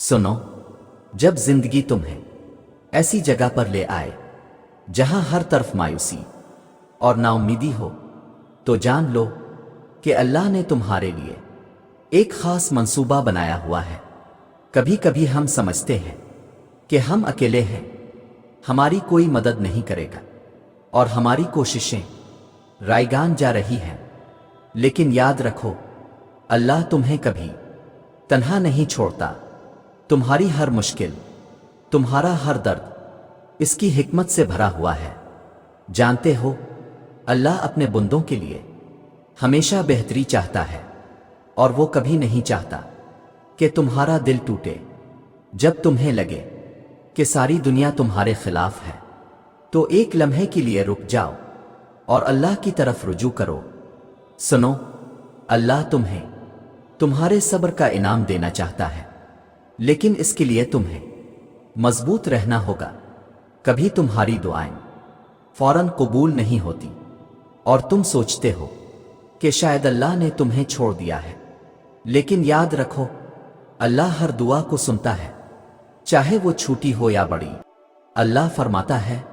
सुनो, जब जिंदगी तुम्हें ऐसी जगह पर ले आए जहां हर तरफ मायूसी और नाउम्मीदी हो, तो जान लो कि अल्लाह ने तुम्हारे लिए एक खास मंसूबा बनाया हुआ है। कभी कभी हम समझते हैं कि हम अकेले हैं, हमारी कोई मदद नहीं करेगा और हमारी कोशिशें रायगान जा रही हैं, लेकिन याद रखो, अल्लाह तुम्हें कभी तन्हा नहीं छोड़ता। तुम्हारी हर मुश्किल, तुम्हारा हर दर्द इसकी हिकमत से भरा हुआ है। जानते हो, अल्लाह अपने बंदों के लिए हमेशा बेहतरी चाहता है और वो कभी नहीं चाहता कि तुम्हारा दिल टूटे। जब तुम्हें लगे कि सारी दुनिया तुम्हारे खिलाफ है, तो एक लम्हे के लिए रुक जाओ और अल्लाह की तरफ रुजू करो। सुनो, अल्लाह तुम्हें तुम्हारे सब्र का इनाम देना चाहता है, लेकिन इसके लिए तुम्हें मजबूत रहना होगा। कभी तुम्हारी दुआएं फौरन कबूल नहीं होती और तुम सोचते हो कि शायद अल्लाह ने तुम्हें छोड़ दिया है, लेकिन याद रखो, अल्लाह हर दुआ को सुनता है, चाहे वो छोटी हो या बड़ी। अल्लाह फरमाता है,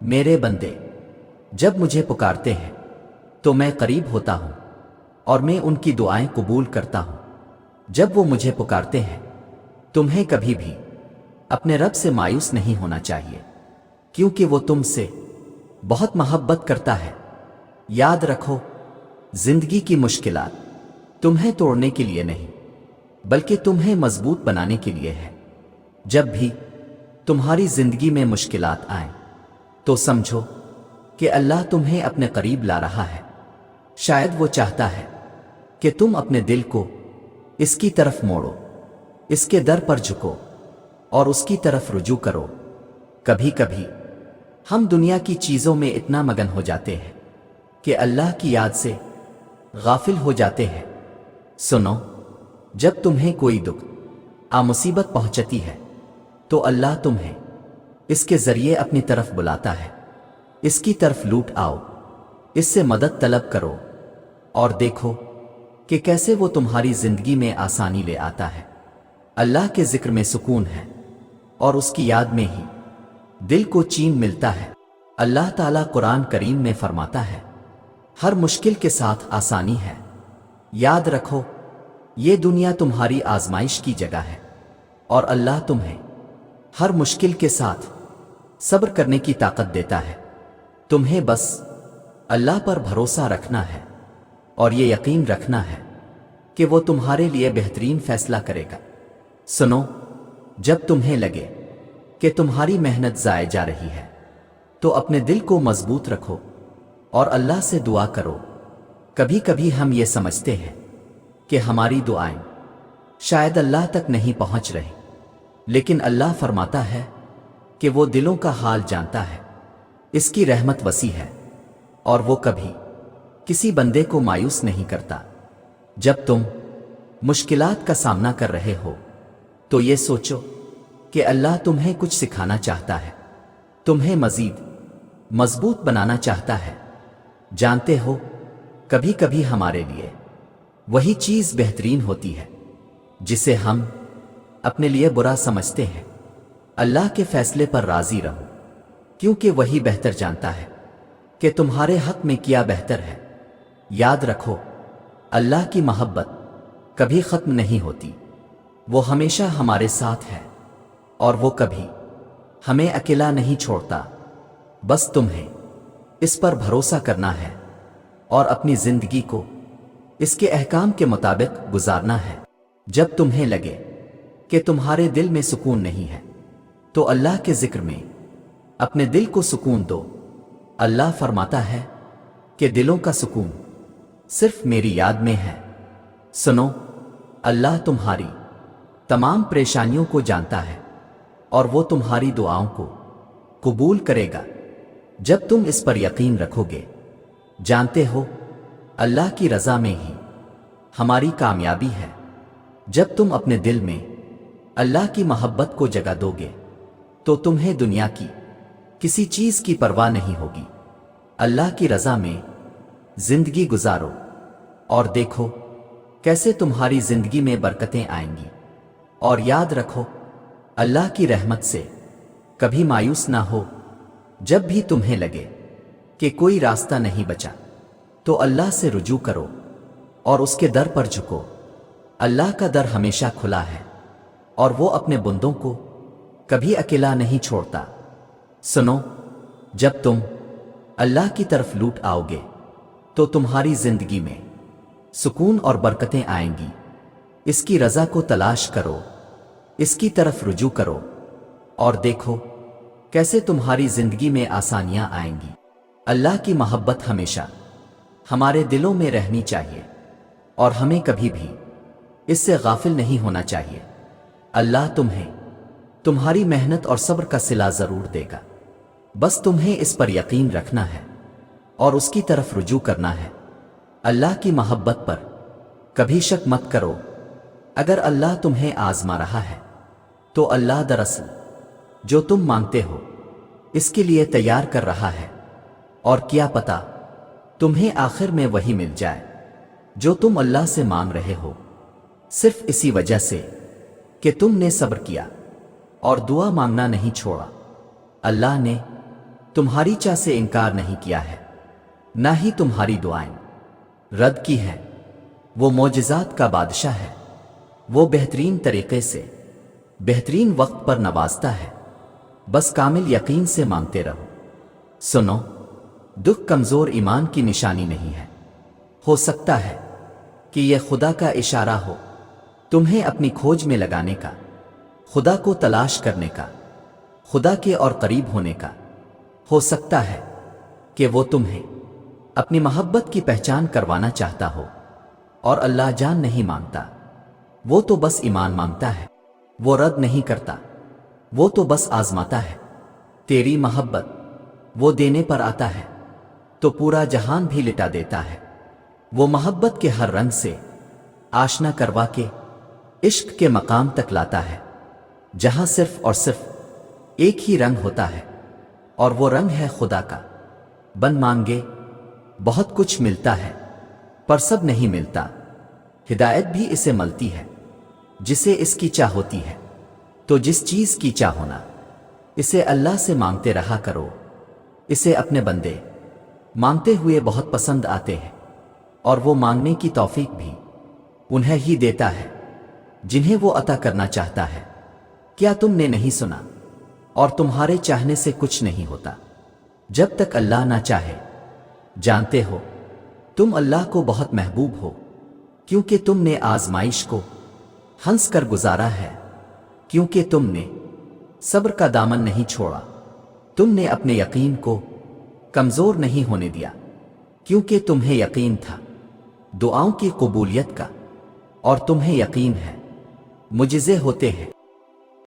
मेरे बंदे जब मुझे पुकारते हैं तो मैं करीब होता हूं और मैं उनकी दुआएं कबूल करता हूं। जब वो मुझे पुकारते हैं, तुम्हें कभी भी अपने रब से मायूस नहीं होना चाहिए, क्योंकि वो तुमसे बहुत मोहब्बत करता है। याद रखो, जिंदगी की मुश्किलात तुम्हें तोड़ने के लिए नहीं, बल्कि तुम्हें मजबूत बनाने के लिए है। जब भी तुम्हारी जिंदगी में मुश्किलात आए, तो समझो कि अल्लाह तुम्हें अपने करीब ला रहा है। शायद वो चाहता है कि तुम अपने दिल को इसकी तरफ मोड़ो, इसके दर पर झुको और उसकी तरफ रुजू करो। कभी कभी हम दुनिया की चीजों में इतना मगन हो जाते हैं कि अल्लाह की याद से गाफिल हो जाते हैं। सुनो, जब तुम्हें कोई दुख आ मुसीबत पहुंचती है, तो अल्लाह तुम्हें इसके जरिए अपनी तरफ बुलाता है। इसकी तरफ लूट आओ, इससे मदद तलब करो और देखो कि कैसे वो तुम्हारी जिंदगी में आसानी ले आता है। अल्लाह के जिक्र में सुकून है और उसकी याद में ही दिल को चैन मिलता है। अल्लाह ताला कुरान करीम में फरमाता है, हर मुश्किल के साथ आसानी है। याद रखो, ये दुनिया तुम्हारी आजमाइश की जगह है और अल्लाह तुम्हें हर मुश्किल के साथ सब्र करने की ताकत देता है। तुम्हें बस अल्लाह पर भरोसा रखना है और ये यकीन रखना है कि वो तुम्हारे लिए बेहतरीन फैसला करेगा। सुनो, जब तुम्हें लगे कि तुम्हारी मेहनत जाए जा रही है, तो अपने दिल को मजबूत रखो और अल्लाह से दुआ करो। कभी कभी हम ये समझते हैं कि हमारी दुआएं शायद अल्लाह तक नहीं पहुंच रही, लेकिन अल्लाह फरमाता है कि वो दिलों का हाल जानता है। इसकी रहमत वसी है और वो कभी किसी बंदे को मायूस नहीं करता। जब तुम मुश्किलात का सामना कर रहे हो, तो ये सोचो कि अल्लाह तुम्हें कुछ सिखाना चाहता है, तुम्हें मजीद मजबूत बनाना चाहता है। जानते हो, कभी कभी हमारे लिए वही चीज बेहतरीन होती है जिसे हम अपने लिए बुरा समझते हैं। अल्लाह के फैसले पर राजी रहो, क्योंकि वही बेहतर जानता है कि तुम्हारे हक में क्या बेहतर है। याद रखो, अल्लाह की मोहब्बत कभी खत्म नहीं होती, वो हमेशा हमारे साथ है और वो कभी हमें अकेला नहीं छोड़ता। बस तुम्हें इस पर भरोसा करना है और अपनी जिंदगी को इसके अहकाम के मुताबिक गुजारना है। जब तुम्हें लगे कि तुम्हारे दिल में सुकून नहीं है, तो अल्लाह के जिक्र में अपने दिल को सुकून दो। अल्लाह फरमाता है कि दिलों का सुकून सिर्फ मेरी याद में है। सुनो, अल्लाह तुम्हारी तमाम परेशानियों को जानता है और वो तुम्हारी दुआओं को कबूल करेगा, जब तुम इस पर यकीन रखोगे। जानते हो, अल्लाह की रजा में ही हमारी कामयाबी है। जब तुम अपने दिल में अल्लाह की मोहब्बत को जगह दोगे, तो तुम्हें दुनिया की किसी चीज की परवाह नहीं होगी। अल्लाह की रजा में जिंदगी गुजारो और देखो कैसे तुम्हारी जिंदगी में बरकतें आएंगी। اور یاد رکھو اللہ کی رحمت سے کبھی مایوس نہ ہو۔ جب بھی تمہیں لگے کہ کوئی راستہ نہیں بچا تو اللہ سے رجوع کرو اور اس کے در پر جھکو۔ اللہ کا در ہمیشہ کھلا ہے اور وہ اپنے بندوں کو کبھی اکیلا نہیں چھوڑتا۔ سنو، جب تم اللہ کی طرف لوٹ آؤ گے تو تمہاری زندگی میں سکون اور برکتیں آئیں گی۔ اس کی رضا کو تلاش کرو، اس کی طرف رجوع کرو اور دیکھو کیسے تمہاری زندگی میں آسانیاں آئیں گی۔ اللہ کی محبت ہمیشہ ہمارے دلوں میں رہنی چاہیے اور ہمیں کبھی بھی اس سے غافل نہیں ہونا چاہیے۔ اللہ تمہیں تمہاری محنت اور صبر کا صلہ ضرور دے گا، بس تمہیں اس پر یقین رکھنا ہے اور اس کی طرف رجوع کرنا ہے۔ اللہ کی محبت پر کبھی شک مت کرو۔ اگر اللہ تمہیں آزما رہا ہے تو اللہ دراصل جو تم مانگتے ہو اس کے لیے تیار کر رہا ہے، اور کیا پتہ تمہیں آخر میں وہی مل جائے جو تم اللہ سے مانگ رہے ہو، صرف اسی وجہ سے کہ تم نے صبر کیا اور دعا مانگنا نہیں چھوڑا۔ اللہ نے تمہاری چاہ سے انکار نہیں کیا ہے، نہ ہی تمہاری دعائیں رد کی ہیں۔ وہ معجزات کا بادشاہ ہے، وہ بہترین طریقے سے بہترین وقت پر نوازتا ہے، بس کامل یقین سے مانگتے رہو۔ سنو، دکھ کمزور ایمان کی نشانی نہیں ہے۔ ہو سکتا ہے کہ یہ خدا کا اشارہ ہو تمہیں اپنی کھوج میں لگانے کا، خدا کو تلاش کرنے کا، خدا کے اور قریب ہونے کا۔ ہو سکتا ہے کہ وہ تمہیں اپنی محبت کی پہچان کروانا چاہتا ہو، اور اللہ جان نہیں مانگتا، وہ تو بس ایمان مانگتا ہے، وہ رد نہیں کرتا، وہ تو بس آزماتا ہے۔ تیری محبت وہ دینے پر آتا ہے تو پورا جہان بھی لٹا دیتا ہے۔ وہ محبت کے ہر رنگ سے آشنا کروا کے عشق کے مقام تک لاتا ہے، جہاں صرف اور صرف ایک ہی رنگ ہوتا ہے، اور وہ رنگ ہے خدا کا۔ بن مانگے بہت کچھ ملتا ہے پر سب نہیں ملتا۔ ہدایت بھی اسے ملتی ہے جسے اس کی چاہ ہوتی ہے۔ تو جس چیز کی چاہ ہونا اسے اللہ سے مانگتے رہا کرو۔ اسے اپنے بندے مانگتے ہوئے بہت پسند آتے ہیں، اور وہ مانگنے کی توفیق بھی انہیں ہی دیتا ہے جنہیں وہ عطا کرنا چاہتا ہے۔ کیا تم نے نہیں سنا؟ اور تمہارے چاہنے سے کچھ نہیں ہوتا جب تک اللہ نہ چاہے۔ جانتے ہو تم اللہ کو بہت محبوب ہو کیونکہ تم نے آزمائش کو ہنس کر گزارا ہے، کیونکہ تم نے صبر کا دامن نہیں چھوڑا، تم نے اپنے یقین کو کمزور نہیں ہونے دیا، کیونکہ تمہیں یقین تھا دعاؤں کی قبولیت کا، اور تمہیں یقین ہے معجزے ہوتے ہیں۔